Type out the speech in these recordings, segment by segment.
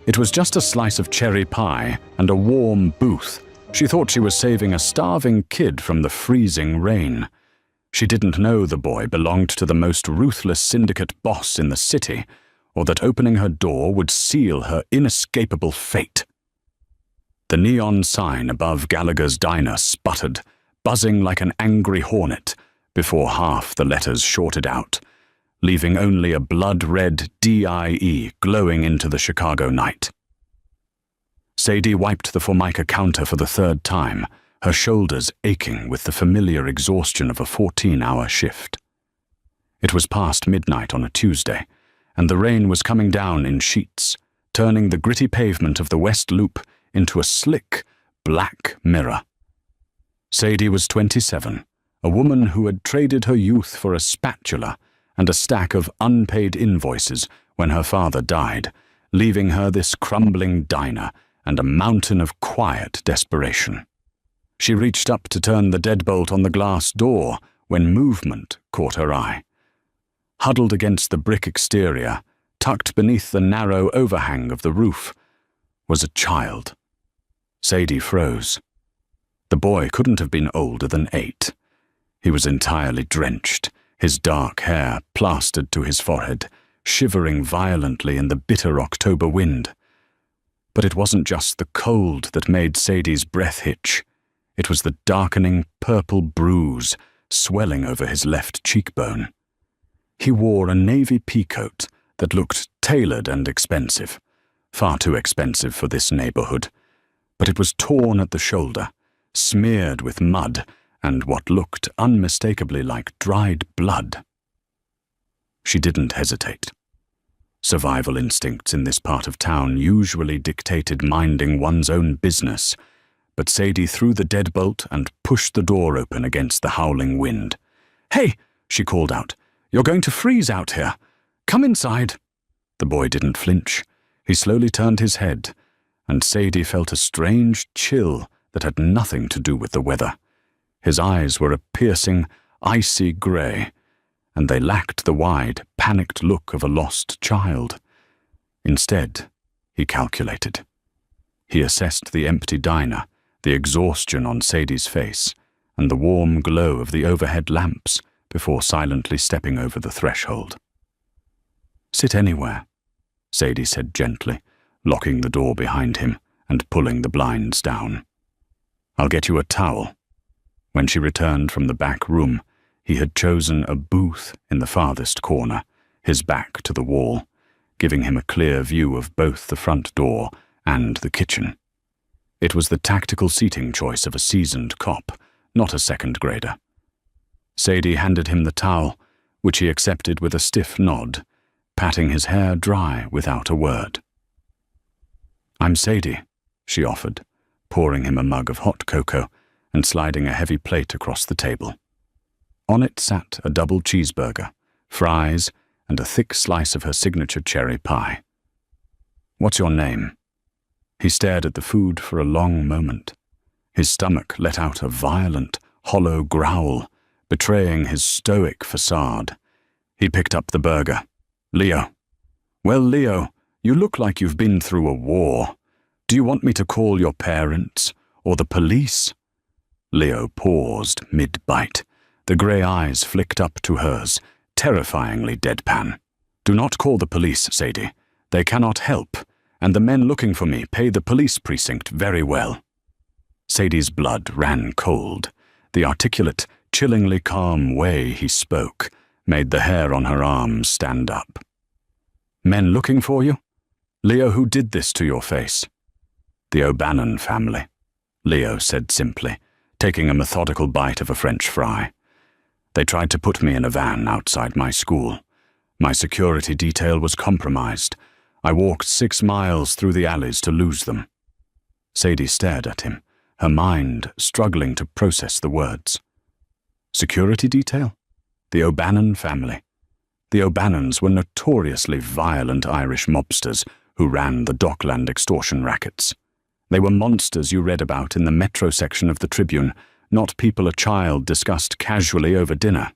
It was just a slice of cherry pie and a warm booth. She thought she was saving a starving kid from the freezing rain. She didn't know the boy belonged to the most ruthless syndicate boss in the city, or that opening her door would seal her inescapable fate. The neon sign above Gallagher's diner sputtered, buzzing like an angry hornet, before half the letters shorted out, leaving only a blood-red DIE glowing into the Chicago night. Sadie wiped the Formica counter for the third time, her shoulders aching with the familiar exhaustion of a 14-hour shift. It was past midnight on a Tuesday, and the rain was coming down in sheets, turning the gritty pavement of the West Loop into a slick, black mirror. Sadie was 27, a woman who had traded her youth for a spatula and a stack of unpaid invoices when her father died, leaving her this crumbling diner and a mountain of quiet desperation. She reached up to turn the deadbolt on the glass door when movement caught her eye. Huddled against the brick exterior, tucked beneath the narrow overhang of the roof, was a child. Sadie froze. The boy couldn't have been older than 8. He was entirely drenched, his dark hair plastered to his forehead, shivering violently in the bitter October wind. But it wasn't just the cold that made Sadie's breath hitch. It was the darkening purple bruise swelling over his left cheekbone. He wore a navy peacoat that looked tailored and expensive, far too expensive for this neighborhood, but it was torn at the shoulder, smeared with mud and what looked unmistakably like dried blood. She didn't hesitate. Survival instincts in this part of town usually dictated minding one's own business, but Sadie threw the deadbolt and pushed the door open against the howling wind. "Hey!" she called out. "You're going to freeze out here. Come inside." The boy didn't flinch. He slowly turned his head, and Sadie felt a strange chill that had nothing to do with the weather. His eyes were a piercing, icy grey, and they lacked the wide, panicked look of a lost child. Instead, he calculated. He assessed the empty diner, the exhaustion on Sadie's face, and the warm glow of the overhead lamps before silently stepping over the threshold. "Sit anywhere," Sadie said gently, locking the door behind him and pulling the blinds down. "I'll get you a towel." When she returned from the back room, he had chosen a booth in the farthest corner, his back to the wall, giving him a clear view of both the front door and the kitchen. It was the tactical seating choice of a seasoned cop, not a second grader. Sadie handed him the towel, which he accepted with a stiff nod, patting his hair dry without a word. "I'm Sadie," she offered, pouring him a mug of hot cocoa and sliding a heavy plate across the table. On it sat a double cheeseburger, fries, and a thick slice of her signature cherry pie. "What's your name?" He stared at the food for a long moment. His stomach let out a violent, hollow growl, betraying his stoic facade. He picked up the burger. "Leo." "Well, Leo, you look like you've been through a war. Do you want me to call your parents or the police?" Leo paused mid-bite. The grey eyes flicked up to hers, terrifyingly deadpan. "Do not call the police, Sadie. They cannot help, and the men looking for me pay the police precinct very well." Sadie's blood ran cold. The articulate, chillingly calm way he spoke made the hair on her arms stand up. "Men looking for you? Leo, who did this to your face?" "The O'Bannon family," Leo said simply, taking a methodical bite of a French fry. "They tried to put me in a van outside my school. My security detail was compromised. I walked 6 miles through the alleys to lose them." Sadie stared at him, her mind struggling to process the words. Security detail? The O'Bannon family. The O'Bannons were notoriously violent Irish mobsters who ran the Dockland extortion rackets. They were monsters you read about in the Metro section of the Tribune, not people a child discussed casually over dinner.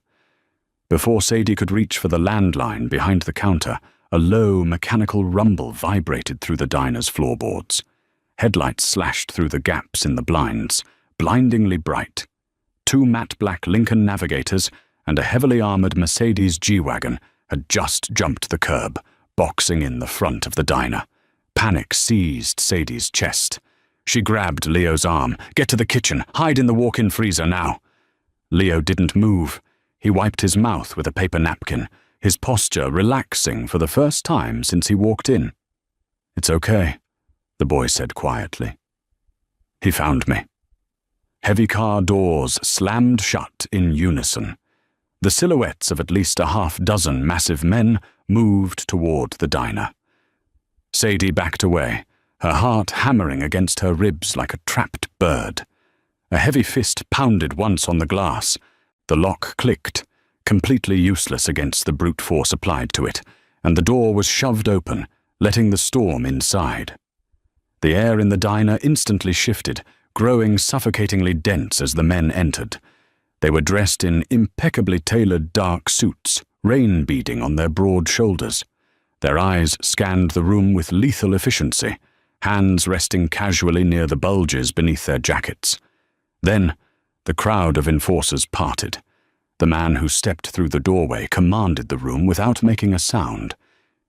Before Sadie could reach for the landline behind the counter, a low, mechanical rumble vibrated through the diner's floorboards. Headlights slashed through the gaps in the blinds, blindingly bright. 2 matte black Lincoln Navigators and a heavily armored Mercedes G-Wagon had just jumped the curb, boxing in the front of the diner. Panic seized Sadie's chest. She grabbed Leo's arm. "Get to the kitchen. Hide in the walk-in freezer now." Leo didn't move. He wiped his mouth with a paper napkin, his posture relaxing for the first time since he walked in. "It's okay," the boy said quietly. "He found me." Heavy car doors slammed shut in unison. The silhouettes of at least a half-dozen massive men moved toward the diner. Sadie backed away, her heart hammering against her ribs like a trapped bird. A heavy fist pounded once on the glass. The lock clicked, completely useless against the brute force applied to it, and the door was shoved open, letting the storm inside. The air in the diner instantly shifted, growing suffocatingly dense as the men entered. They were dressed in impeccably tailored dark suits, rain beading on their broad shoulders. Their eyes scanned the room with lethal efficiency, hands resting casually near the bulges beneath their jackets. Then, the crowd of enforcers parted. The man who stepped through the doorway commanded the room without making a sound.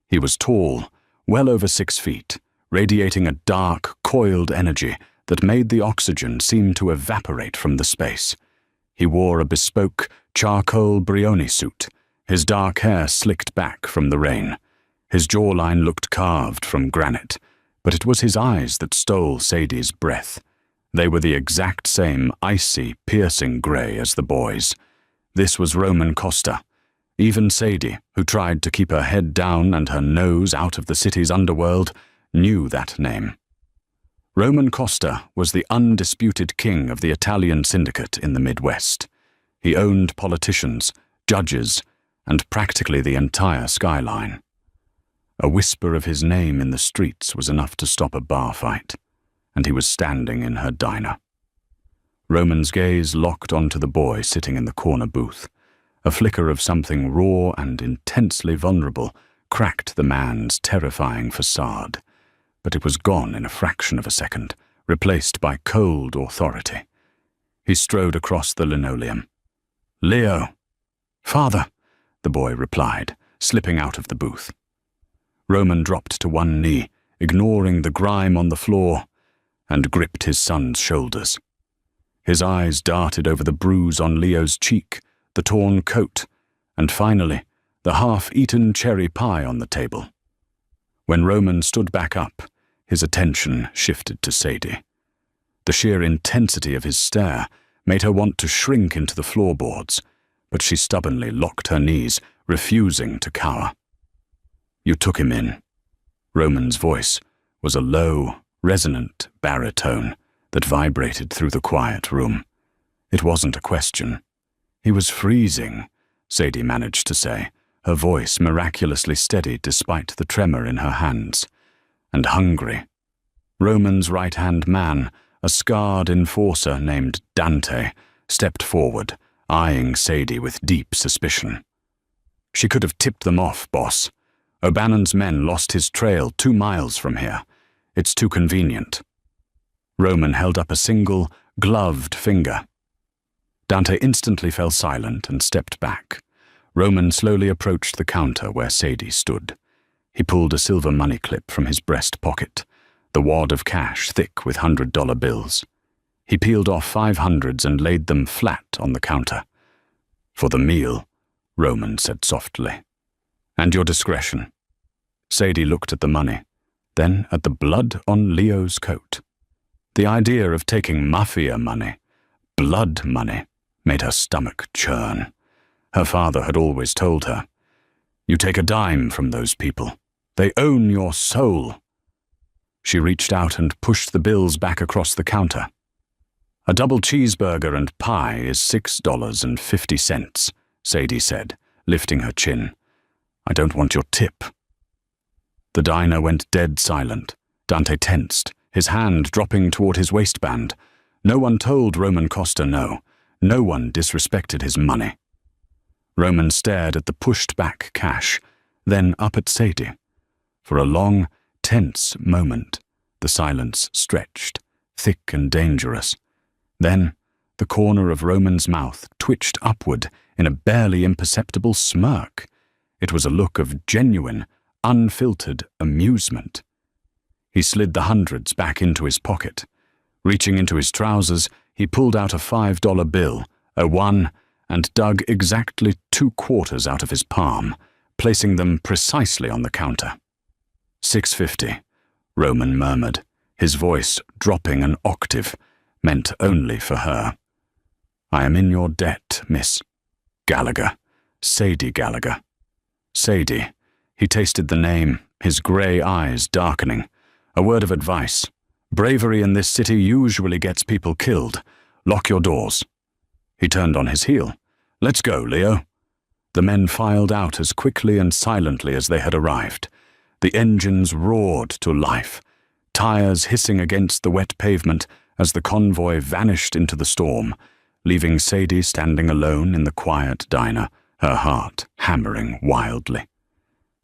He was tall, well over 6 feet, radiating a dark, coiled energy that made the oxygen seem to evaporate from the space. He wore a bespoke, charcoal Brioni suit, his dark hair slicked back from the rain. His jawline looked carved from granite, but it was his eyes that stole Sadie's breath. They were the exact same icy, piercing grey as the boy's. This was Roman Costa. Even Sadie, who tried to keep her head down and her nose out of the city's underworld, knew that name. Roman Costa was the undisputed king of the Italian syndicate in the Midwest. He owned politicians, judges, and practically the entire skyline. A whisper of his name in the streets was enough to stop a bar fight, and he was standing in her diner. Roman's gaze locked onto the boy sitting in the corner booth. A flicker of something raw and intensely vulnerable cracked the man's terrifying facade, but it was gone in a fraction of a second, replaced by cold authority. He strode across the linoleum. "Leo." "Father," the boy replied, slipping out of the booth. Roman dropped to one knee, ignoring the grime on the floor, and gripped his son's shoulders. His eyes darted over the bruise on Leo's cheek, the torn coat, and finally, the half-eaten cherry pie on the table. When Roman stood back up, his attention shifted to Sadie. The sheer intensity of his stare made her want to shrink into the floorboards, but she stubbornly locked her knees, refusing to cower. "You took him in." Roman's voice was a low, resonant baritone that vibrated through the quiet room. It wasn't a question. "He was freezing," Sadie managed to say, her voice miraculously steady despite the tremor in her hands. "And hungry." Roman's right-hand man, a scarred enforcer named Dante, stepped forward, eyeing Sadie with deep suspicion. "She could have tipped them off, boss. O'Bannon's men lost his trail 2 miles from here. It's too convenient." Roman held up a single, gloved finger. Dante instantly fell silent and stepped back. Roman slowly approached the counter where Sadie stood. He pulled a silver money clip from his breast pocket, the wad of cash thick with $100 bills. He peeled off 500s and laid them flat on the counter. "For the meal," Roman said softly. "And your discretion." Sadie looked at the money, then at the blood on Leo's coat. The idea of taking Mafia money, blood money, made her stomach churn. Her father had always told her, "You take a dime from those people. They own your soul." She reached out and pushed the bills back across the counter. "A double cheeseburger and pie is $6.50, Sadie said, lifting her chin. "I don't want your tip." The diner went dead silent. Dante tensed, his hand dropping toward his waistband. No one told Roman Costa no. No one disrespected his money. Roman stared at the pushed-back cash, then up at Sadie. For a long, tense moment, the silence stretched, thick and dangerous. Then, the corner of Roman's mouth twitched upward in a barely imperceptible smirk. It was a look of genuine, unfiltered amusement. He slid the hundreds back into his pocket. Reaching into his trousers, he pulled out a $5 bill, a 1, and dug exactly 2 quarters out of his palm, placing them precisely on the counter. $6.50, Roman murmured, his voice dropping an octave, meant only for her. I am in your debt, Miss Gallagher. Sadie Gallagher. Sadie. He tasted the name, his grey eyes darkening. A word of advice. Bravery in this city usually gets people killed. Lock your doors. He turned on his heel. Let's go, Leo. The men filed out as quickly and silently as they had arrived. The engines roared to life, tires hissing against the wet pavement as the convoy vanished into the storm, leaving Sadie standing alone in the quiet diner, her heart hammering wildly.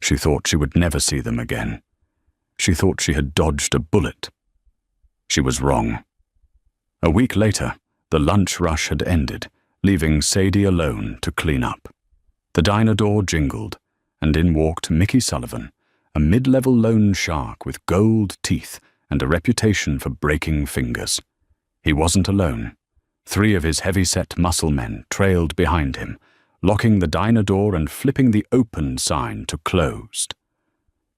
She thought she would never see them again. She thought she had dodged a bullet. She was wrong. A week later, the lunch rush had ended, leaving Sadie alone to clean up. The diner door jingled, and in walked Mickey Sullivan, a mid-level loan shark with gold teeth and a reputation for breaking fingers. He wasn't alone. 3 of his heavy-set muscle men trailed behind him, locking the diner door and flipping the open sign to closed.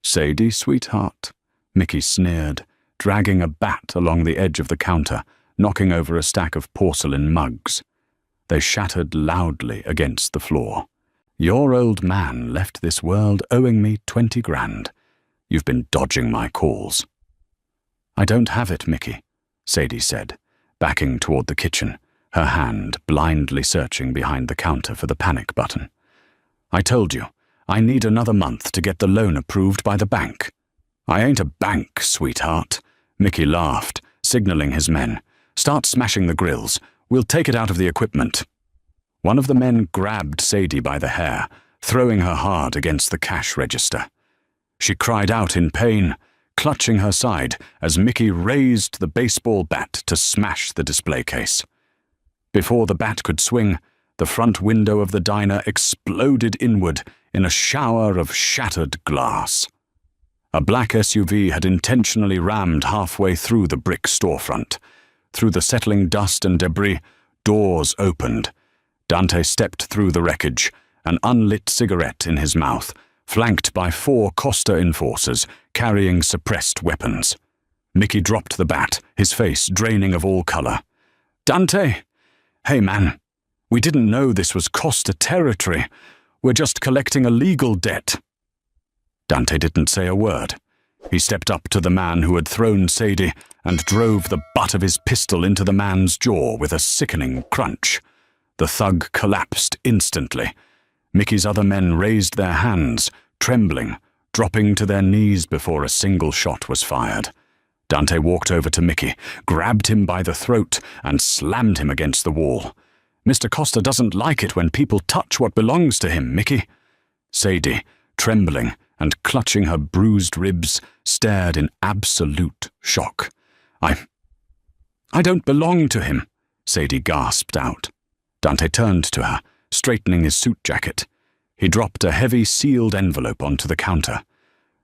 Sadie, sweetheart, Mickey sneered, dragging a bat along the edge of the counter, knocking over a stack of porcelain mugs. They shattered loudly against the floor. Your old man left this world owing me 20 grand. You've been dodging my calls. I don't have it, Mickey, Sadie said, backing toward the kitchen, her hand blindly searching behind the counter for the panic button. I told you, I need another month to get the loan approved by the bank. I ain't a bank, sweetheart. Mickey laughed, signaling his men. Start smashing the grills. We'll take it out of the equipment. One of the men grabbed Sadie by the hair, throwing her hard against the cash register. She cried out in pain, clutching her side as Mickey raised the baseball bat to smash the display case. Before the bat could swing, the front window of the diner exploded inward in a shower of shattered glass. A black SUV had intentionally rammed halfway through the brick storefront. Through the settling dust and debris, doors opened. Dante stepped through the wreckage, an unlit cigarette in his mouth, flanked by 4 Costa enforcers carrying suppressed weapons. Mickey dropped the bat, his face draining of all color. Dante? Hey, man. We didn't know this was Costa territory. We're just collecting a legal debt. Dante didn't say a word. He stepped up to the man who had thrown Sadie and drove the butt of his pistol into the man's jaw with a sickening crunch. The thug collapsed instantly. Mickey's other men raised their hands, trembling, dropping to their knees before a single shot was fired. Dante walked over to Mickey, grabbed him by the throat, and slammed him against the wall. Mr. Costa doesn't like it when people touch what belongs to him, Mickey. Sadie, trembling and clutching her bruised ribs, stared in absolute shock. I don't belong to him, Sadie gasped out. Dante turned to her, straightening his suit jacket. He dropped a heavy sealed envelope onto the counter.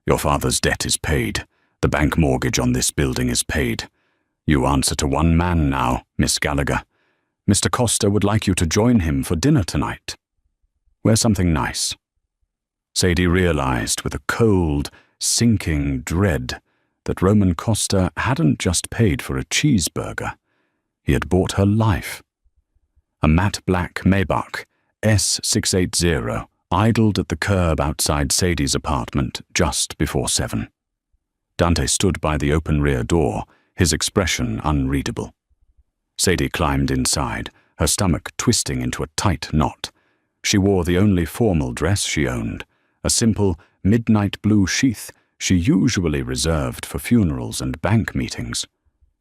Your father's debt is paid. The bank mortgage on this building is paid. You answer to one man now, Miss Gallagher. Mr. Costa would like you to join him for dinner tonight. Wear something nice. Sadie realized with a cold, sinking dread that Roman Costa hadn't just paid for a cheeseburger. He had bought her life. A matte black Maybach S680 idled at the curb outside Sadie's apartment just before 7. Dante stood by the open rear door, his expression unreadable. Sadie climbed inside, her stomach twisting into a tight knot. She wore the only formal dress she owned, a simple midnight blue sheath she usually reserved for funerals and bank meetings.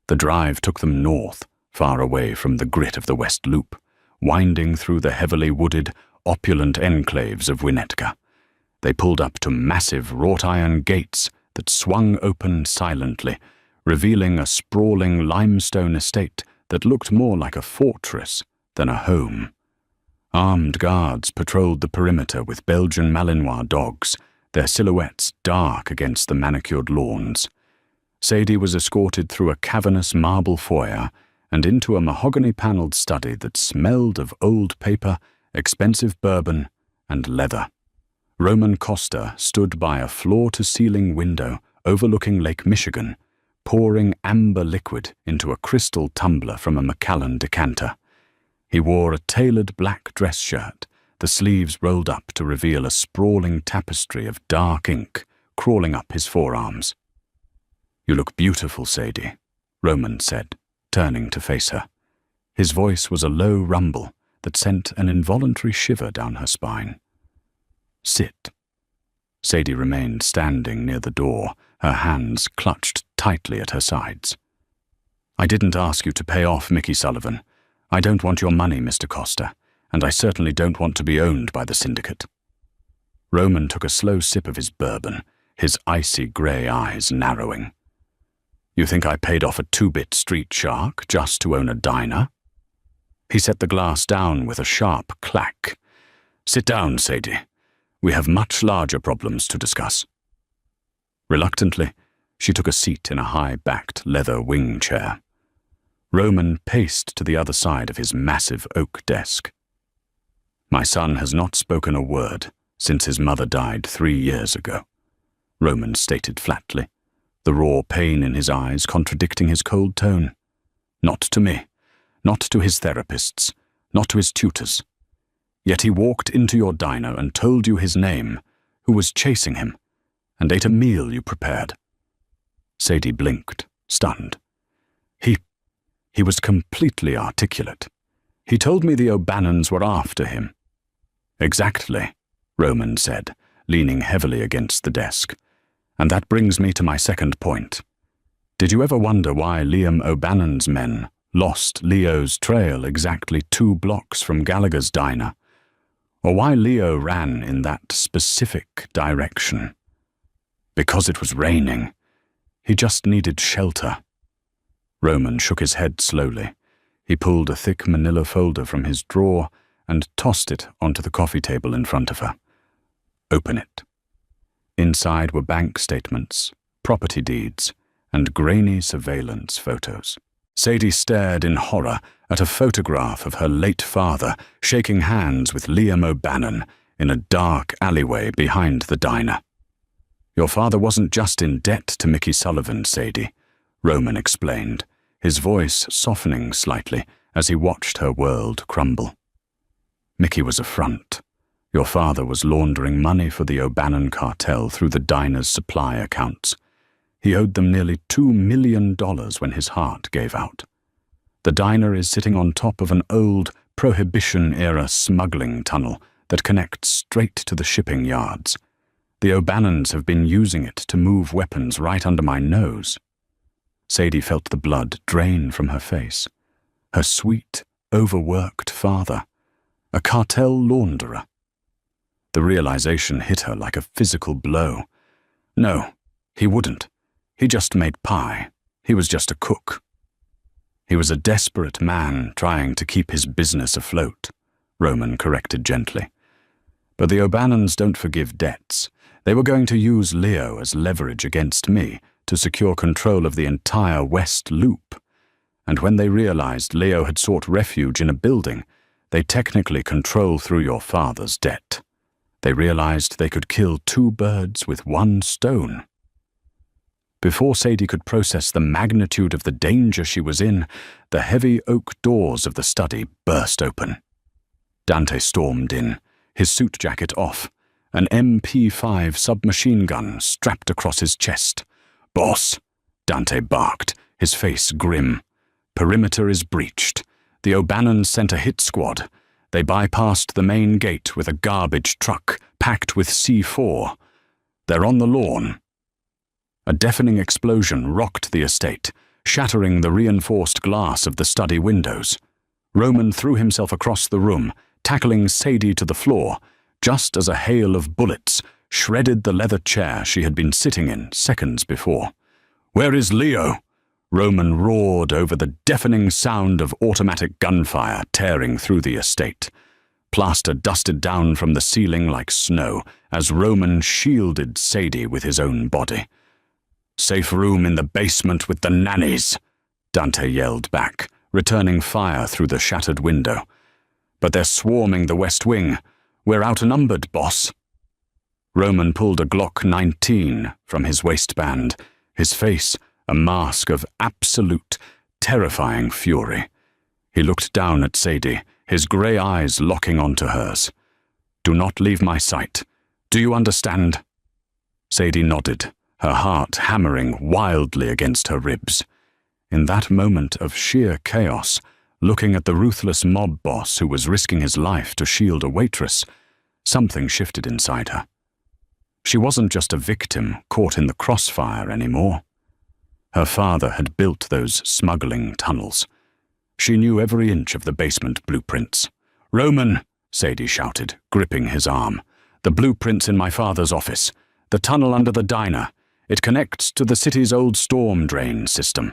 The drive took them north, far away from the grit of the West Loop, winding through the heavily wooded, opulent enclaves of Winnetka. They pulled up to massive wrought-iron gates that swung open silently, revealing a sprawling limestone estate that looked more like a fortress than a home. Armed guards patrolled the perimeter with Belgian Malinois dogs, their silhouettes dark against the manicured lawns. Sadie was escorted through a cavernous marble foyer and into a mahogany-paneled study that smelled of old paper, expensive bourbon, and leather. Roman Costa stood by a floor-to-ceiling window overlooking Lake Michigan, pouring amber liquid into a crystal tumbler from a Macallan decanter. He wore a tailored black dress shirt, the sleeves rolled up to reveal a sprawling tapestry of dark ink crawling up his forearms. "You look beautiful, Sadie," Roman said, turning to face her. His voice was a low rumble that sent an involuntary shiver down her spine. "Sit." Sadie remained standing near the door, her hands clutched tightly at her sides. "I didn't ask you to pay off Mickey Sullivan. I don't want your money, Mr. Costa, and I certainly don't want to be owned by the syndicate." Roman took a slow sip of his bourbon, his icy grey eyes narrowing. "You think I paid off a two-bit street shark just to own a diner?" He set the glass down with a sharp clack. "Sit down, Sadie. We have much larger problems to discuss." Reluctantly, she took a seat in a high-backed leather wing chair. Roman paced to the other side of his massive oak desk. "My son has not spoken a word since his mother died 3 years ago," Roman stated flatly, the raw pain in his eyes contradicting his cold tone. "Not to me, not to his therapists, not to his tutors. Yet he walked into your diner and told you his name, who was chasing him, and ate a meal you prepared." Sadie blinked, stunned. He was completely articulate. "He told me the O'Bannons were after him." "Exactly," Roman said, leaning heavily against the desk. "And that brings me to my second point. Did you ever wonder why Liam O'Bannon's men lost Leo's trail exactly 2 blocks from Gallagher's diner? Or why Leo ran in that specific direction? Because it was raining. He just needed shelter." Roman shook his head slowly. He pulled a thick manila folder from his drawer and tossed it onto the coffee table in front of her. "Open it." Inside were bank statements, property deeds, and grainy surveillance photos. Sadie stared in horror at a photograph of her late father shaking hands with Liam O'Bannon in a dark alleyway behind the diner. "Your father wasn't just in debt to Mickey Sullivan, Sadie," Roman explained, his voice softening slightly as he watched her world crumble. "Mickey was a front. Your father was laundering money for the O'Bannon cartel through the diner's supply accounts. He owed them nearly $2 million when his heart gave out. The diner is sitting on top of an old Prohibition-era smuggling tunnel that connects straight to the shipping yards. The O'Bannons have been using it to move weapons right under my nose." Sadie felt the blood drain from her face. Her sweet, overworked father, a cartel launderer. The realization hit her like a physical blow. No, he wouldn't. He just made pie. He was just a cook. He was a desperate man trying to keep his business afloat, Roman corrected gently. But the O'Bannons don't forgive debts. They were going to use Leo as leverage against me to secure control of the entire West Loop. And when they realized Leo had sought refuge in a building, they technically control through your father's debt. They realized they could kill 2 birds with 1 stone. Before Sadie could process the magnitude of the danger she was in, the heavy oak doors of the study burst open. Dante stormed in, his suit jacket off, an MP5 submachine gun strapped across his chest. "Boss," Dante barked, his face grim. "Perimeter is breached. The O'Bannons sent a hit squad. They bypassed the main gate with a garbage truck packed with C4. They're on the lawn." A deafening explosion rocked the estate, shattering the reinforced glass of the study windows. Roman threw himself across the room, tackling Sadie to the floor, just as a hail of bullets shredded the leather chair she had been sitting in seconds before. "Where is Leo?" Roman roared over the deafening sound of automatic gunfire tearing through the estate. Plaster dusted down from the ceiling like snow as Roman shielded Sadie with his own body. "Safe room in the basement with the nannies," Dante yelled back, returning fire through the shattered window. "But they're swarming the West Wing. We're outnumbered, boss." Roman pulled a Glock 19 from his waistband, his face a mask of absolute, terrifying fury. He looked down at Sadie, his grey eyes locking onto hers. "Do not leave my sight. Do you understand?" Sadie nodded, her heart hammering wildly against her ribs. In that moment of sheer chaos, looking at the ruthless mob boss who was risking his life to shield a waitress, something shifted inside her. She wasn't just a victim caught in the crossfire anymore. Her father had built those smuggling tunnels. She knew every inch of the basement blueprints. "Roman," Sadie shouted, gripping his arm. "The blueprint's in my father's office. The tunnel under the diner. It connects to the city's old storm drain system.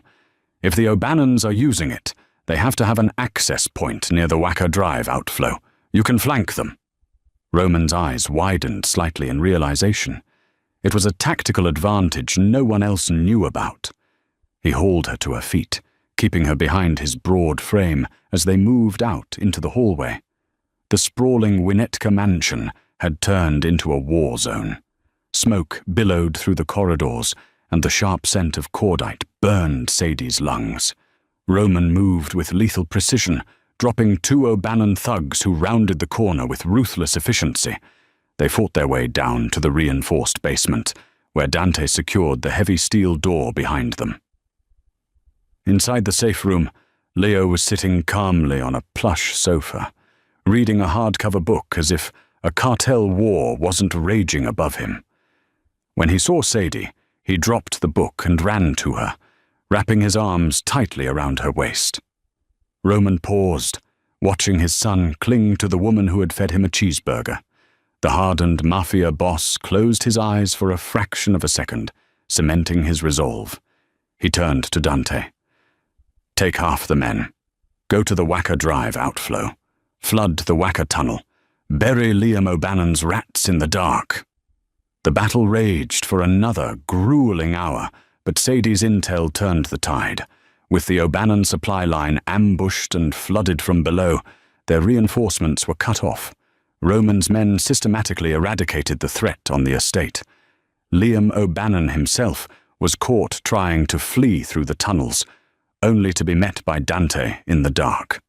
If the O'Bannons are using it, they have to have an access point near the Wacker Drive outflow. You can flank them." Roman's eyes widened slightly in realization. It was a tactical advantage no one else knew about. He hauled her to her feet, keeping her behind his broad frame as they moved out into the hallway. The sprawling Winnetka mansion had turned into a war zone. Smoke billowed through the corridors, and the sharp scent of cordite burned Sadie's lungs. Roman moved with lethal precision, dropping 2 O'Bannon thugs who rounded the corner with ruthless efficiency. They fought their way down to the reinforced basement, where Dante secured the heavy steel door behind them. Inside the safe room, Leo was sitting calmly on a plush sofa, reading a hardcover book as if a cartel war wasn't raging above him. When he saw Sadie, he dropped the book and ran to her, wrapping his arms tightly around her waist. Roman paused, watching his son cling to the woman who had fed him a cheeseburger. The hardened Mafia boss closed his eyes for a fraction of a second, cementing his resolve. He turned to Dante. "Take half the men. Go to the Wacker Drive outflow. Flood the Wacker tunnel. Bury Liam O'Bannon's rats in the dark." The battle raged for another grueling hour, but Sadie's intel turned the tide. With the O'Bannon supply line ambushed and flooded from below, their reinforcements were cut off. Roman's men systematically eradicated the threat on the estate. Liam O'Bannon himself was caught trying to flee through the tunnels, only to be met by Dante in the dark.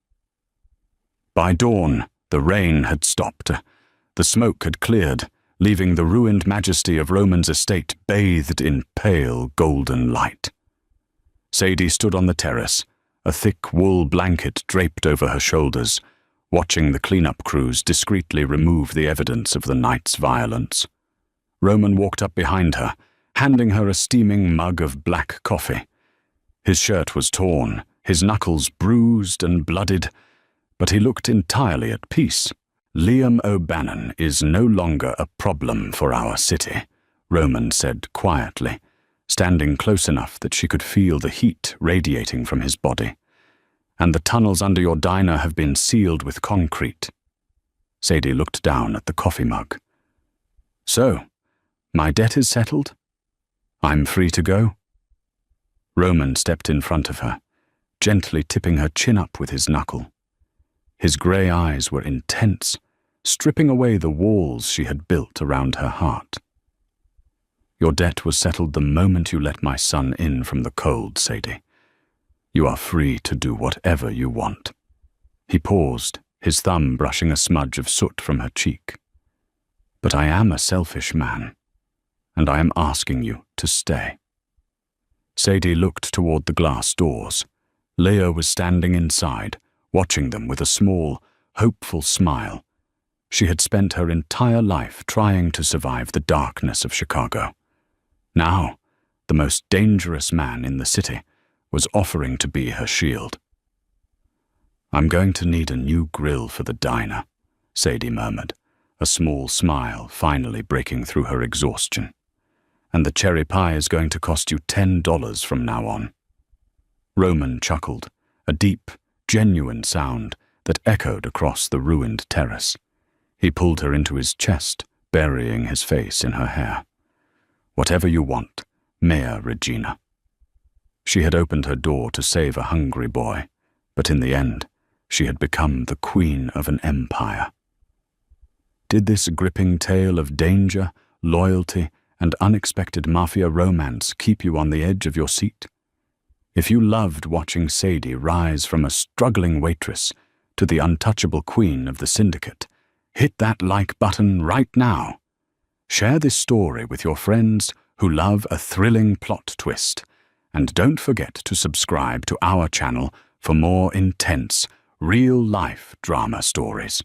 By dawn, the rain had stopped. The smoke had cleared, leaving the ruined majesty of Roman's estate bathed in pale golden light. Sadie stood on the terrace, a thick wool blanket draped over her shoulders, watching the cleanup crews discreetly remove the evidence of the night's violence. Roman walked up behind her, handing her a steaming mug of black coffee. His shirt was torn, his knuckles bruised and blooded, but he looked entirely at peace. "Liam O'Bannon is no longer a problem for our city," Roman said quietly, standing close enough that she could feel the heat radiating from his body. "And the tunnels under your diner have been sealed with concrete." Sadie looked down at the coffee mug. "So, my debt is settled? I'm free to go?" Roman stepped in front of her, gently tipping her chin up with his knuckle. His grey eyes were intense, stripping away the walls she had built around her heart. "Your debt was settled the moment you let my son in from the cold, Sadie. You are free to do whatever you want." He paused, his thumb brushing a smudge of soot from her cheek. "But I am a selfish man, and I am asking you to stay." Sadie looked toward the glass doors. Leo was standing inside, watching them with a small, hopeful smile. She had spent her entire life trying to survive the darkness of Chicago. Now, the most dangerous man in the city was offering to be her shield. "I'm going to need a new grill for the diner," Sadie murmured. a small smile finally breaking through her exhaustion. And the cherry pie is going to cost you $10 from now on. Roman chuckled, a deep, genuine sound that echoed across the ruined terrace. He pulled her into his chest, burying his face in her hair. Whatever you want, mea regina. She had opened her door to save a hungry boy, but in the end, she had become the queen of an empire. Did this gripping tale of danger, loyalty, and unexpected mafia romance keep you on the edge of your seat? If you loved watching Sadie rise from a struggling waitress to the untouchable queen of the syndicate, hit that like button right now. Share this story with your friends who love a thrilling plot twist, and don't forget to subscribe to our channel for more intense, real-life drama stories.